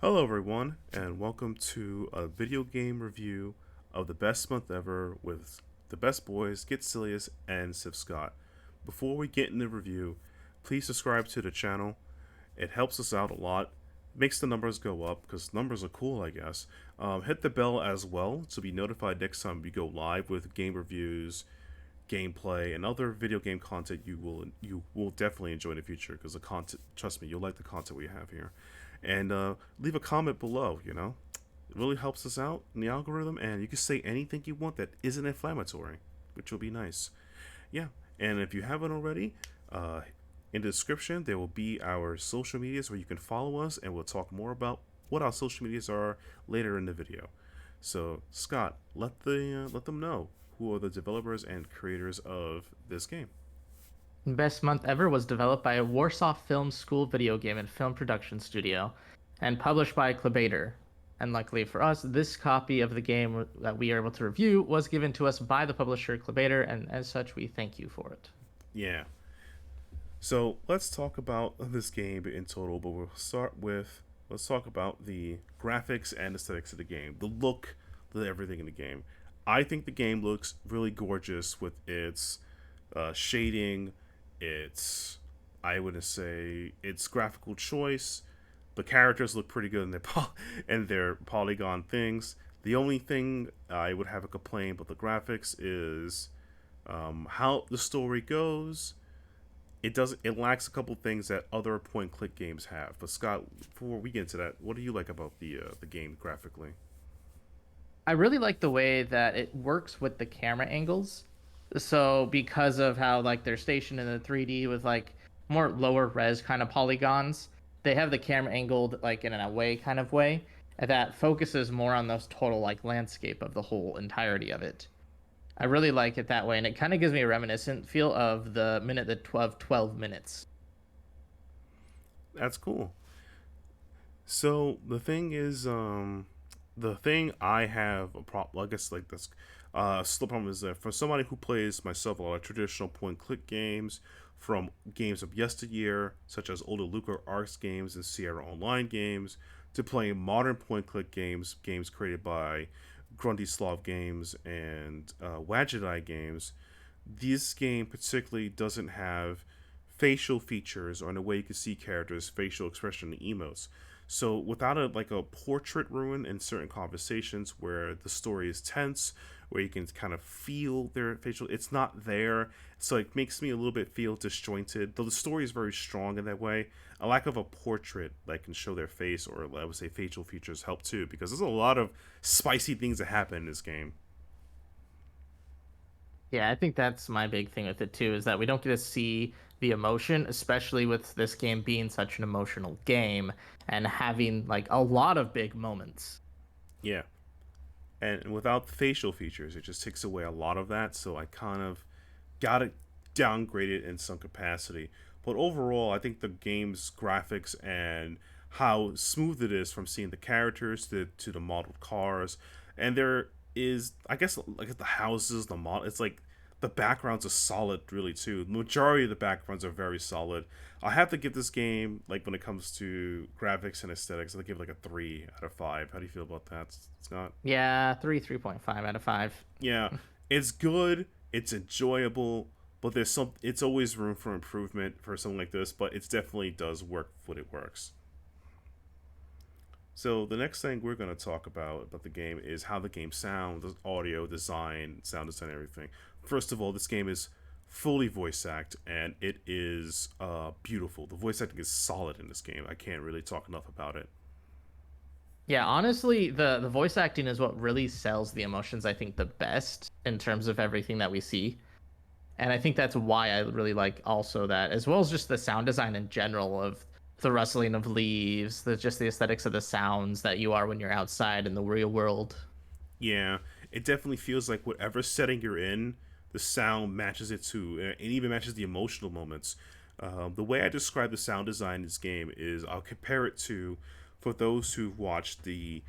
Hello, everyone, and welcome to a video game review of the best month ever with the best boys, Get Silius, and Sif Scott. Before we get in the review, please subscribe to the channel. It helps us out a lot, makes the numbers go up because numbers are cool, I guess. Hit the bell as well to be notified next time we go live with game reviews, gameplay, and other video game content you will definitely enjoy in the future because the content, trust me, you'll like the content we have here. And leave a comment below. It really helps us out in the algorithm, and you can say anything you want that isn't inflammatory, which will be nice. Yeah, and if you haven't already, uh, in the description there will be our social medias where you can follow us, and we'll talk more about what our social medias are later in the video. So Scott, let them know who are the developers and creators of this game. Best Month Ever was developed by a Warsaw Film School video game and film production studio and published by Clubator. And luckily for us, this copy of the game that we are able to review was given to us by the publisher Clubator, and as such, we thank you for it. Yeah. So let's talk about this game in total, but let's talk about the graphics and aesthetics of the game, the look, the everything in the game. I think the game looks really gorgeous with its shading, its I would say its graphical choice. The characters look pretty good in and their polygon things. The only thing I would have a complaint about the graphics is how the story goes. It lacks a couple things that other point click games have. But Scott, before we get into that, what do you like about the game graphically? I really like the way that it works with the camera angles. So because of how like they're stationed in the 3D with like more lower res kind of polygons, they have the camera angled like in an away kind of way that focuses more on those total like landscape of the whole entirety of it. I really like it that way, and it kind of gives me a reminiscent feel of the 12 minutes. That's cool. So the thing is, the thing I have a problem, I guess like this, still problem is that for somebody who plays myself a lot of traditional point click games, from games of yesteryear, such as older LucasArts games and Sierra Online games, to playing modern point click games created by Grundy Slav Games and Wadget Eye Games, this game particularly doesn't have facial features or in a way you can see characters' facial expression and emotes. So without a portrait ruin in certain conversations where the story is tense, where you can kind of feel their facial, it's not there. So it makes me a little bit feel disjointed. Though the story is very strong in that way, a lack of a portrait that can show their face or I would say facial features help too, because there's a lot of spicy things that happen in this game. Yeah, I think that's my big thing with it too, is that we don't get to see the emotion, especially with this game being such an emotional game and having like a lot of big moments. Yeah, and without the facial features, it just takes away a lot of that. So I kind of got it downgraded in some capacity. But overall, I think the game's graphics and how smooth it is from seeing the characters to the modeled cars, and there is, I guess, like the houses, the model. It's like the backgrounds are solid, really too. The majority of the backgrounds are very solid. I have to give this game, like when it comes to graphics and aesthetics, I give it like a 3 out of 5. How do you feel about that, Scott? Yeah, 3.5 out of 5. Yeah, it's good. It's enjoyable, but It's always room for improvement for something like this, but it definitely does work when it works. So the next thing we're going to talk about the game is how the game sounds, the audio design, sound design, everything. First of all, this game is fully voice act, and it is beautiful. The voice acting is solid in this game. I can't really talk enough about it. Yeah, honestly, the voice acting is what really sells the emotions, I think, the best in terms of everything that we see. And I think that's why I really like also that, as well as just the sound design in general of the rustling of leaves, just the aesthetics of the sounds that you are when you're outside in the real world. Yeah, it definitely feels like whatever setting you're in, the sound matches it too. It even matches the emotional moments. The way I describe the sound design in this game is I'll compare it to, for those who've watched the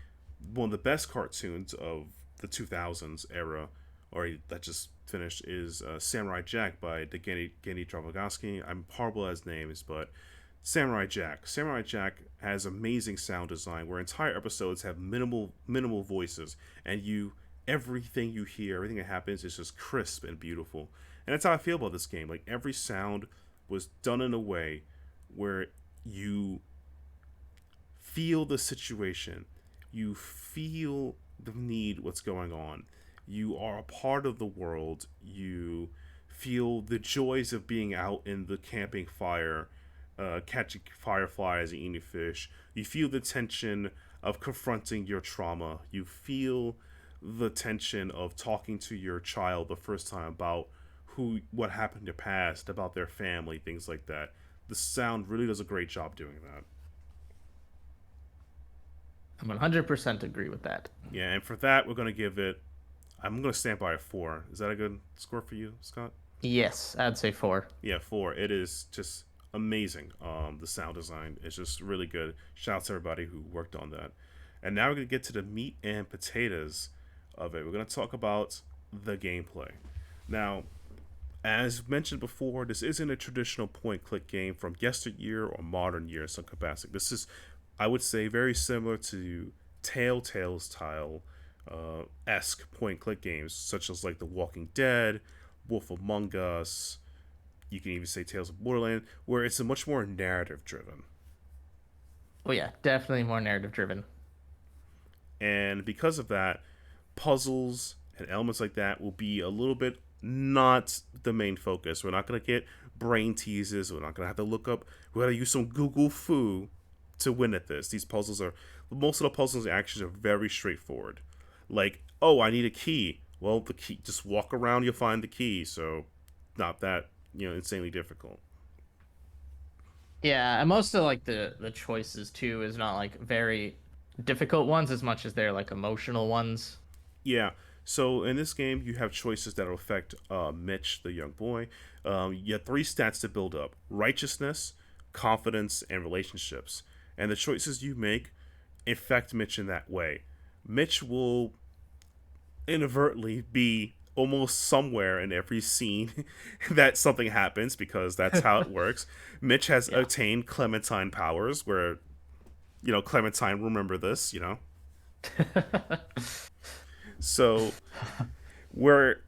one of the best cartoons of the 2000s era, or that just finished, is Samurai Jack by the Genndy Travagovsky. I'm horrible at his names, but Samurai Jack. Samurai Jack has amazing sound design where entire episodes have minimal voices, and everything you hear, everything that happens is just crisp and beautiful. And that's how I feel about this game. Like every sound was done in a way where you feel the situation, you feel the need, what's going on. You are a part of the world. You feel the joys of being out in the camping fire, catching fireflies and eating fish. You feel the tension of confronting your trauma. You feel the tension of talking to your child the first time about what happened in the past, about their family, things like that. The sound really does a great job doing that. I 100% agree with that. Yeah, and for that, we're going to give it. I'm going to stand by a 4. Is that a good score for you, Scott? Yes, I'd say 4. Yeah, 4. It is just amazing. The sound design is just really good. Shout out to everybody who worked on that. And now we're going to get to the meat and potatoes of it. We're going to talk about the gameplay. Now, as mentioned before, this isn't a traditional point click game from yesteryear or modern year in some capacity. This is, I would say, very similar to TellTales style esque point click games, such as like The Walking Dead, Wolf Among Us. You can even say Tales of Borderland, where it's a much more narrative driven. Oh yeah, definitely more narrative driven. And because of that, puzzles and elements like that will be a little bit not the main focus. We're not going to get brain teases. We're not going to have to look up. We're going to use some Google foo to win at this. These puzzles are, most of the puzzles and actions are very straightforward. Like, oh, I need a key. Well, the key, just walk around, you'll find the key. So, not that, insanely difficult. Yeah, and most of like the choices too is not like very difficult ones as much as they're like emotional ones. Yeah. So in this game, you have choices that will affect Mitch, the young boy. You have 3 stats to build up: righteousness, confidence, and relationships. And the choices you make affect Mitch in that way. Mitch will inadvertently be almost somewhere in every scene that something happens because that's how it works. Mitch has Yeah. attained Clementine powers, where Clementine, remember this, So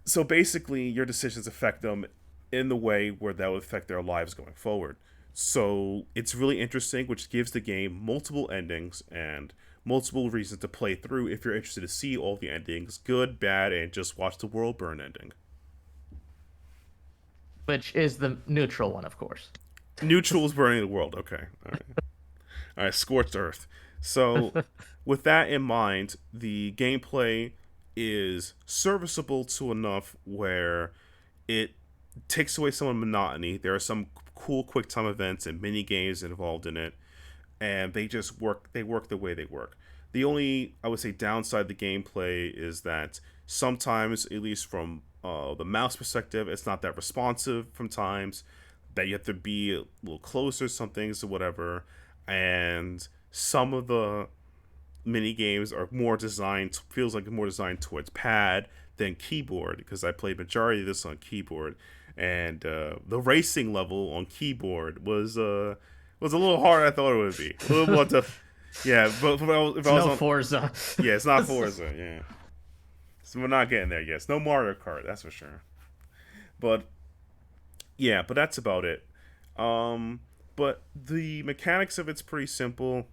so basically your decisions affect them in the way where that will affect their lives going forward. So it's really interesting, which gives the game multiple endings and multiple reasons to play through if you're interested to see all the endings, good, bad, and just watch the world burn ending. Which is the neutral one, of course. Neutral is burning the world. Okay. All right, scorched earth. So, with that in mind, the gameplay is serviceable to enough where it takes away some of the monotony. There are some cool quick time events and mini games involved in it, and they just work. They work the way they work. The only, I would say, downside of the gameplay is that sometimes, at least from the mouse perspective, it's not that responsive from times. That you have to be a little closer, some things or whatever, and some of the mini games are more designed, feels like more designed towards pad than keyboard, because I played majority of this on keyboard, and the racing level on keyboard was a little harder than I thought it would be. A little more tough. Yeah, but if It's I was no on, Forza. yeah, it's not Forza. Yeah, so we're not getting there yet. It's no Mario Kart, that's for sure. But yeah, but that's about it. Um, but the mechanics of it's pretty simple.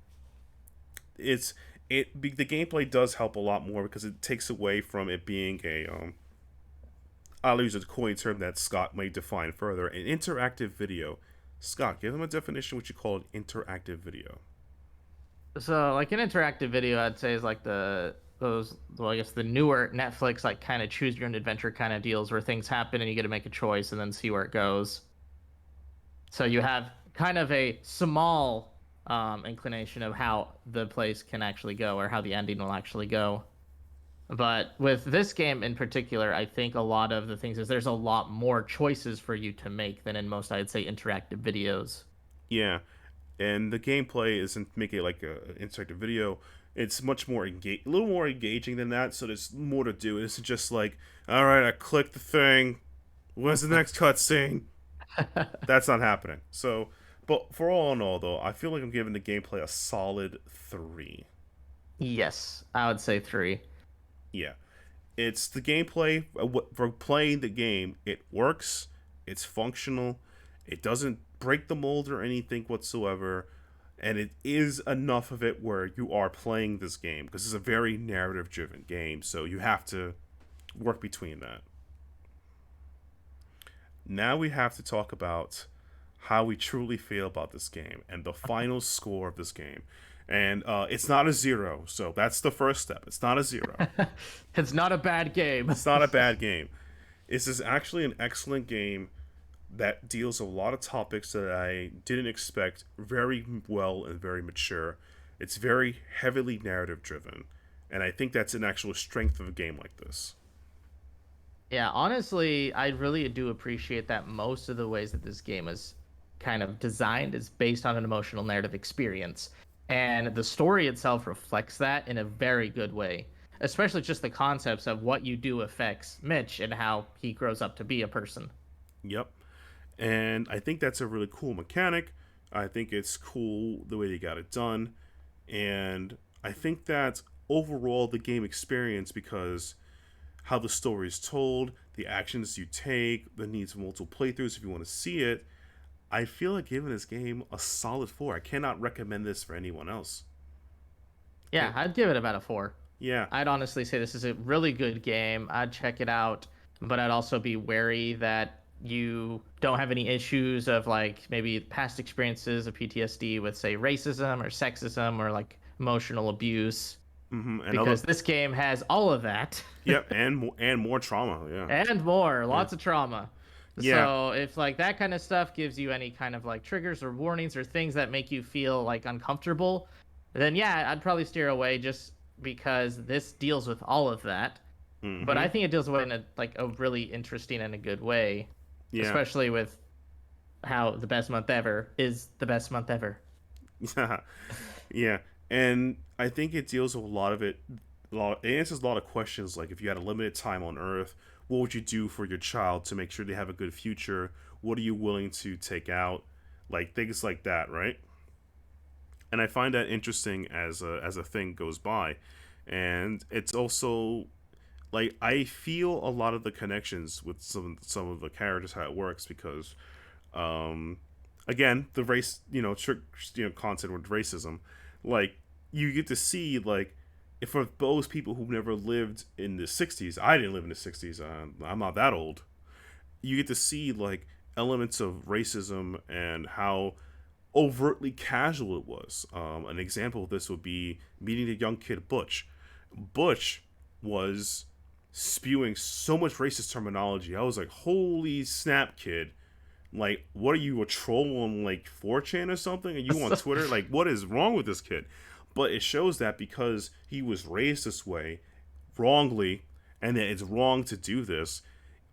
It's the gameplay does help a lot more because it takes away from it being a I'll use a coin term that Scott may define further, an interactive video. Scott, give them a definition what you call an interactive video. So like an interactive video, I'd say is like well, I guess the newer Netflix like kind of choose your own adventure kind of deals where things happen and you get to make a choice and then see where it goes. So you have kind of a small inclination of how the place can actually go or how the ending will actually go. But with this game in particular, I think a lot of the things is there's a lot more choices for you to make than in most, I'd say, interactive videos. Yeah, and the gameplay isn't make it like a interactive video. It's much more a little more engaging than that. So there's more to do. It's just like, all right, I click the thing. When's the next cutscene? That's not happening. So, But for all in all, though, I feel like I'm giving the gameplay a solid three. Yes, I would say three. Yeah, it's the gameplay for playing the game. It works. It's functional. It doesn't break the mold or anything whatsoever, and it is enough of it where you are playing this game because it's a very narrative-driven game. So you have to work between that. Now we have to talk about how we truly feel about this game and the final score of this game. And it's not a zero, so that's the first step. It's not a zero. It's not a bad game. It's not a bad game. This is actually an excellent game that deals a lot of topics that I didn't expect very well and very mature. It's very heavily narrative driven, and I think that's an actual strength of a game like this. Yeah, honestly, I really do appreciate that most of the ways that this game is kind of designed is based on an emotional narrative experience. And the story itself reflects that in a very good way, especially just the concepts of what you do affects Mitch and how he grows up to be a person. Yep. And I think that's a really cool mechanic. I think it's cool the way they got it done. And I think that overall the game experience, because how the story is told, the actions you take, the needs of multiple playthroughs if you want to see it, I feel like giving this game a solid four. I cannot recommend this for anyone else. Yeah, Can't. I'd give it about a four. Yeah. I'd honestly say this is a really good game. I'd check it out, but I'd also be wary that you don't have any issues of like maybe past experiences of PTSD with, say, racism or sexism or like emotional abuse, And other. because this game has all of that Yep. And more trauma. Yeah. and more, Yeah. lots of trauma. Yeah. So if like that kind of stuff gives you any kind of like triggers or warnings or things that make you feel like uncomfortable, then yeah, I'd probably steer away just because this deals with all of that. But Mm-hmm. I think it deals with it in a really interesting and a good way, Yeah. especially with how the best month ever is the best month ever. Yeah. And I think it deals with a lot of it. It answers a lot of questions like if you had a limited time on Earth, what would you do for your child to make sure they have a good future? What are you willing to take out? Like things like that, right? And I find that interesting as a thing goes by, and it's also like I feel a lot of the connections with some of the characters how it works because um again the race content with racism, like you get to see like if for those people who never lived in the 60s. I didn't live in the 60s. I'm not that old. You get to see like elements of racism and how overtly casual it was. An example of this would be meeting the young kid Butch. Butch was spewing so much racist terminology. I was like, holy snap, kid. Like, what are you, a troll on like 4chan or something? Are you on Twitter? Like, what is wrong with this kid? But it shows that because he was raised this way wrongly, and that it's wrong to do this,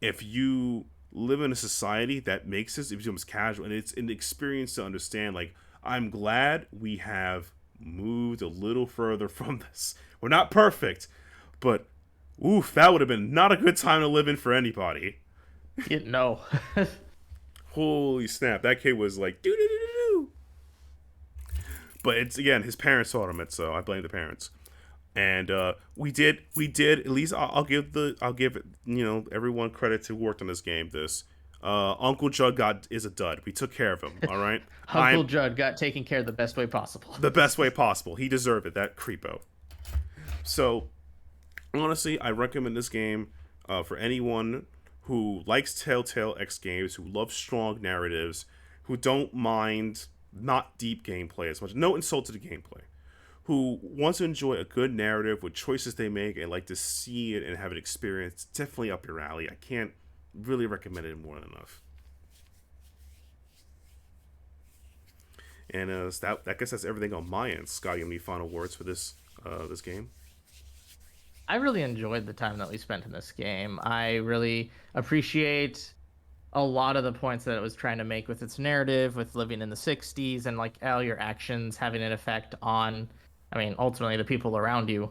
if you live in a society that makes this, it becomes casual, and it's an experience to understand. Like, I'm glad we have moved a little further from this. We're not perfect, but oof, that would have been not a good time to live in for anybody. No. Holy snap, that kid was like doo doo doo doo. But it's again, his parents taught him it, so I blame the parents. And we did. At least I'll give it, everyone credit who worked on this game. This Uncle Judd is a dud. We took care of him. All right, Uncle I'm Judd got taken care of the best way possible. the best way possible. He deserved it. That creepo. So honestly, I recommend this game for anyone who likes Telltale X games, who loves strong narratives, who don't mind not deep gameplay as much. No insult to the gameplay. Who wants to enjoy a good narrative with choices they make and like to see it and have an experience. Definitely up your alley. I can't really recommend it more than enough. And I guess that's everything on my end. Scott, you have any final words for this game? I really enjoyed the time that we spent in this game. I really appreciate a lot of the points that it was trying to make with its narrative, with living in the 60s and like all your actions having an effect on, I mean, ultimately the people around you.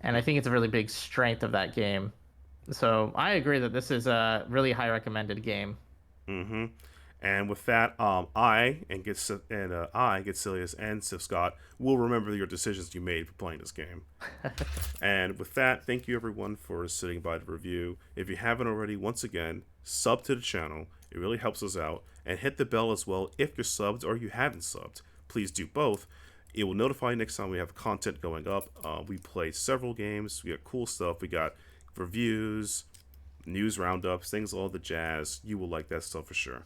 And I think it's a really big strength of that game. So I agree that this is a really high recommended game. Mm-hmm. And with that, I get Silius and Sif Scott will remember your decisions you made for playing this game. And with that, thank you everyone for sitting by the review. If you haven't already, once again, sub to the channel. It really helps us out. And hit the bell as well if you're subbed or you haven't subbed. Please do both. It will notify you next time we have content going up. We play several games. We got cool stuff. We got reviews, news roundups, things, all the jazz. You will like that stuff for sure.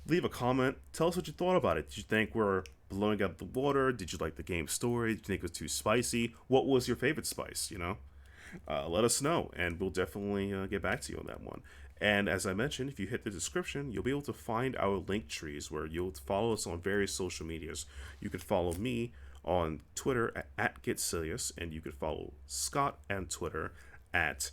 Leave a comment. Tell us what you thought about it. Did you think we're blowing up the water? Did you like the game story? Did you think it was too spicy? What was your favorite spice? Let us know, and we'll definitely get back to you on that one. And as I mentioned, if you hit the description, you'll be able to find our link trees where you'll follow us on various social medias. You can follow me on Twitter at GetSilius, and you can follow Scott on Twitter at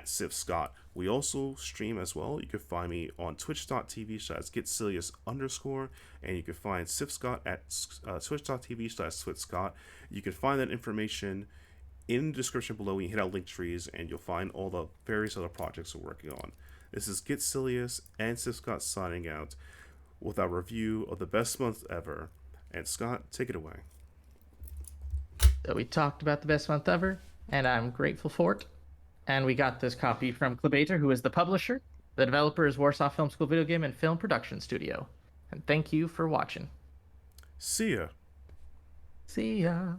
Sif Scott. We also stream as well. You can find me on twitch.tv/GetSilius underscore, and you can find Sif Scott at twitch.tv/SwitScott. You can find that information in the description below. You hit our link trees, and you'll find all the various other projects we're working on. This is GetSilius and Sif Scott signing out with our review of the best month ever. And Scott, take it away. So we talked about the best month ever, and I'm grateful for it. And we got this copy from Clubator, who is the publisher. The developer is Warsaw Film School Video Game and Film Production Studio. And thank you for watching. See ya. See ya.